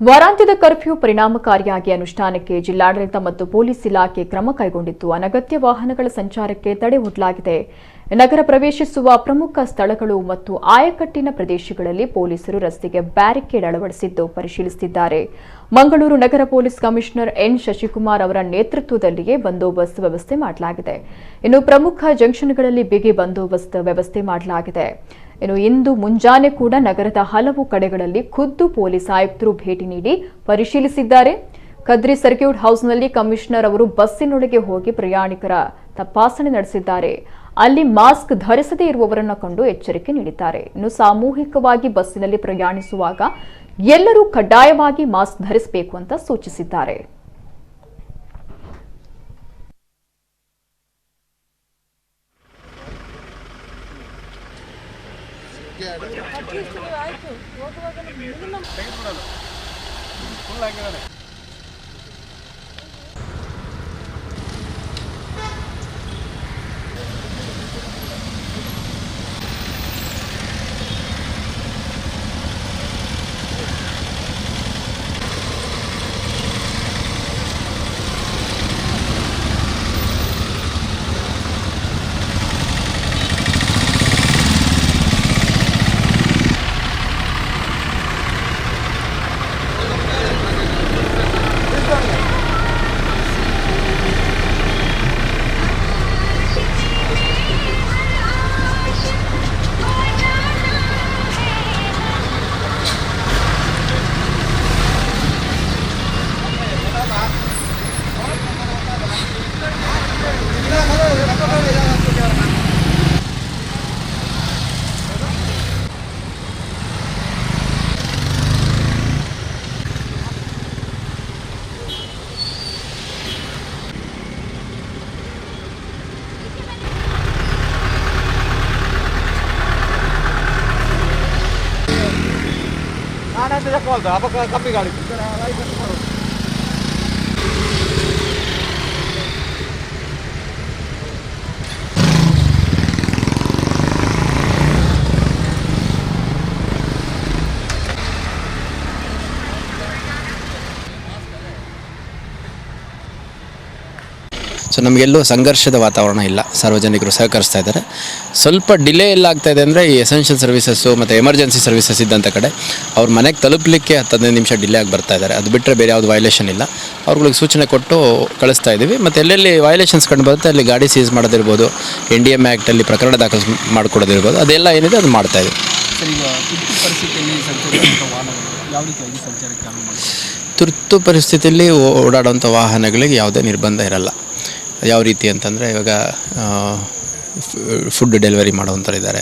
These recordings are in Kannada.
ವಾರಾಂತ್ಯದ ಕರ್ಫ್ಯೂ ಪರಿಣಾಮಕಾರಿಯಾಗಿ ಅನುಷ್ಠಾನಕ್ಕೆ ಜಿಲ್ಲಾಡಳಿತ ಮತ್ತು ಪೊಲೀಸ್ ಇಲಾಖೆ ಕ್ರಮ ಕೈಗೊಂಡಿದ್ದು ಅನಗತ್ಯ ವಾಹನಗಳ ಸಂಚಾರಕ್ಕೆ ತಡೆ ಒಡ್ಡಲಾಗಿದೆ. ನಗರ ಪ್ರವೇಶಿಸುವ ಪ್ರಮುಖ ಸ್ಥಳಗಳು ಮತ್ತು ಆಯಕಟ್ಟಿನ ಪ್ರದೇಶಗಳಲ್ಲಿ ಪೊಲೀಸರು ರಸ್ತೆಗೆ ಬ್ಯಾರಿಕೇಡ್ ಅಳವಡಿಸಿದ್ದು ಪರಿಶೀಲಿಸುತ್ತಿದ್ದಾರೆ. ಮಂಗಳೂರು ನಗರ ಪೊಲೀಸ್ ಕಮಿಷನರ್ ಎನ್ ಶಶಿಕುಮಾರ್ ಅವರ ನೇತೃತ್ವದಲ್ಲಿಯೇ ಬಂದೋಬಸ್ತ್ ವ್ಯವಸ್ಥೆ ಮಾಡಲಾಗಿದೆ. ಇನ್ನು ಪ್ರಮುಖ ಜಂಕ್ಷನ್ಗಳಲ್ಲಿ ಬಿಗಿ ಬಂದೋಬಸ್ತ್ ವ್ಯವಸ್ಥೆ ಮಾಡಲಾಗಿದೆ. ಇಂದು ಮುಂಜಾನೆ ಕೂಡ ನಗರದ ಹಲವು ಕಡೆಗಳಲ್ಲಿ ಖುದ್ದು ಪೊಲೀಸ್ ಆಯುಕ್ತರು ಭೇಟಿ ನೀಡಿ ಪರಿಶೀಲಿಸಿದ್ದಾರೆ. ಕದ್ರಿ ಸರ್ಕ್ಯೂಟ್ ಹೌಸ್ನಲ್ಲಿ ಕಮಿಷನರ್ ಅವರು ಬಸ್ಸಿನೊಳಗೆ ಹೋಗಿ ಪ್ರಯಾಣಿಕರ ತಪಾಸಣೆ ನಡೆಸಿದ್ದಾರೆ. ಅಲ್ಲಿ ಮಾಸ್ಕ್ ಧರಿಸದೇ ಇರುವವರನ್ನು ಕಂಡು ಎಚ್ಚರಿಕೆ ನೀಡಿದ್ದಾರೆ. ಇನ್ನು ಸಾಮೂಹಿಕವಾಗಿ ಬಸ್ಸಿನಲ್ಲಿ ಪ್ರಯಾಣಿಸುವಾಗ ಎಲ್ಲರೂ ಕಡ್ಡಾಯವಾಗಿ ಮಾಸ್ಕ್ ಧರಿಸಬೇಕು ಅಂತ ಸೂಚಿಸಿದ್ದಾರೆ. ಕಪ್ಪಿ ಗಾಡಿ ಸೊ ನಮಗೆಲ್ಲೂ ಸಂಘರ್ಷದ ವಾತಾವರಣ ಇಲ್ಲ. ಸಾರ್ವಜನಿಕರು ಸಹಕರಿಸ್ತಾ ಇದ್ದಾರೆ. ಸ್ವಲ್ಪ ಡಿಲೇ ಎಲ್ಲ ಆಗ್ತಾ ಇದೆ ಅಂದರೆ ಈ ಎಸೆನ್ಷಿಯಲ್ ಸರ್ವಿಸಸ್ಸು ಮತ್ತು ಎಮರ್ಜೆನ್ಸಿ ಸರ್ವಿಸಸ್ ಇದ್ದಂಥ ಕಡೆ ಅವ್ರ ಮನೆಗೆ ತಲುಪಲಿಕ್ಕೆ 10-15 ನಿಮಿಷ ಡಿಲೇ ಆಗಿ ಬರ್ತಾ ಇದ್ದಾರೆ. ಅದು ಬಿಟ್ಟರೆ ಬೇರೆ ಯಾವುದು ವೈಲೇಷನ್ ಇಲ್ಲ. ಅವ್ರುಗಳಿಗೆ ಸೂಚನೆ ಕೊಟ್ಟು ಕಳಿಸ್ತಾ ಇದ್ದೀವಿ. ಮತ್ತು ಎಲ್ಲೆಲ್ಲಿ ವೈಲೇಷನ್ಸ್ ಕಂಡು ಬರುತ್ತೆ ಅಲ್ಲಿ ಗಾಡಿ ಸೀಸ್ ಮಾಡೋದಿರ್ಬೋದು, NDM ಆ್ಯಕ್ಟಲ್ಲಿ ಪ್ರಕರಣ ದಾಖಲು ಮಾಡಿಕೊಡೋದಿರ್ಬೋದು, ಅದೆಲ್ಲ ಏನಿದೆ ಅದು ಮಾಡ್ತಾ ಇದ್ದೀವಿ. ತುರ್ತು ಪರಿಸ್ಥಿತಿಯಲ್ಲಿ ಓಡಾಡುವಂಥ ವಾಹನಗಳಿಗೆ ಯಾವುದೇ ನಿರ್ಬಂಧ ಇರಲ್ಲ. ಯಾವ ರೀತಿ ಅಂತಂದರೆ ಇವಾಗ ಫುಡ್ ಡೆಲಿವರಿ ಮಾಡೋವಂಥವ್ರು ಇದ್ದಾರೆ,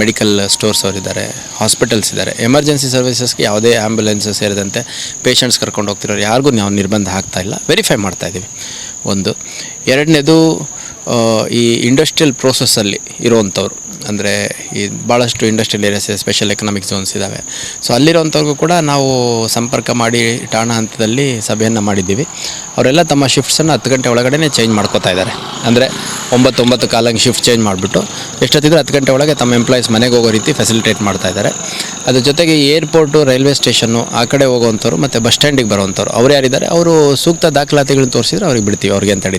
ಮೆಡಿಕಲ್ ಸ್ಟೋರ್ಸ್ ಅವರಿದ್ದಾರೆ, ಹಾಸ್ಪಿಟಲ್ಸ್ ಇದ್ದಾರೆ. ಎಮರ್ಜೆನ್ಸಿ ಸರ್ವಿಸಸ್ಗೆ ಯಾವುದೇ ಆ್ಯಂಬುಲೆನ್ಸ್ ಸೇರಿದಂತೆ ಪೇಷಂಟ್ಸ್ ಕರ್ಕೊಂಡು ಹೋಗ್ತಿರೋರು ಯಾರಿಗೂ ನಾವು ನಿರ್ಬಂಧ ಹಾಕ್ತಾಯಿಲ್ಲ. ವೆರಿಫೈ ಮಾಡ್ತಾಯಿದ್ದೀವಿ. ಒಂದು ಎರಡನೇದು, ಈ ಇಂಡಸ್ಟ್ರಿಯಲ್ ಪ್ರೋಸೆಸ್ಸಲ್ಲಿ ಇರುವಂಥವ್ರು ಅಂದರೆ ಈ ಭಾಳಷ್ಟು industrial areas, special economic zones ಇದ್ದಾವೆ. ಸೊ ಅಲ್ಲಿರೋವಂಥವ್ರಿಗೂ ಕೂಡ ನಾವು ಸಂಪರ್ಕ ಮಾಡಿ ಠಾಣಾ ಹಂತದಲ್ಲಿ ಸಭೆಯನ್ನು ಮಾಡಿದ್ದೀವಿ. ಅವರೆಲ್ಲ ತಮ್ಮ ಶಿಫ್ಟ್ಸನ್ನು 10 ಗಂಟೆ ಒಳಗಡೆ ಚೇಂಜ್ ಮಾಡ್ಕೋತಾ ಇದ್ದಾರೆ. ಅಂದರೆ 9 ಕಾಲಂಗೆ ಶಿಫ್ಟ್ ಚೇಂಜ್ ಮಾಡಿಬಿಟ್ಟು ಎಷ್ಟೊತ್ತಿದ್ರೆ 10 ಗಂಟೆ ಒಳಗೆ ತಮ್ಮ ಎಂಪ್ಲಾಯೀಸ್ ಮನೆಗೆ ಹೋಗೋ ರೀತಿ ಫೆಸಿಲಿಟೇಟ್ ಮಾಡ್ತಾ ಇದ್ದಾರೆ. ಅದ್ರ ಜೊತೆಗೆ ಏರ್ಪೋರ್ಟು, ರೈಲ್ವೆ ಸ್ಟೇಷನ್ನು ಆ ಕಡೆ ಹೋಗೋವಂಥವ್ರು ಮತ್ತು ಬಸ್ ಸ್ಟ್ಯಾಂಡಿಗೆ ಬರೋವಂಥವ್ರು ಅವ್ರು ಯಾರಿದ್ದಾರೆ ಅವರು ಸೂಕ್ತ ದಾಖಲಾತಿಗಳನ್ನ ತೋರಿಸಿದ್ರೆ ಅವ್ರಿಗೆ ಬಿಡ್ತೀವಿ, ಅವ್ರಿಗೆ ಅಂತ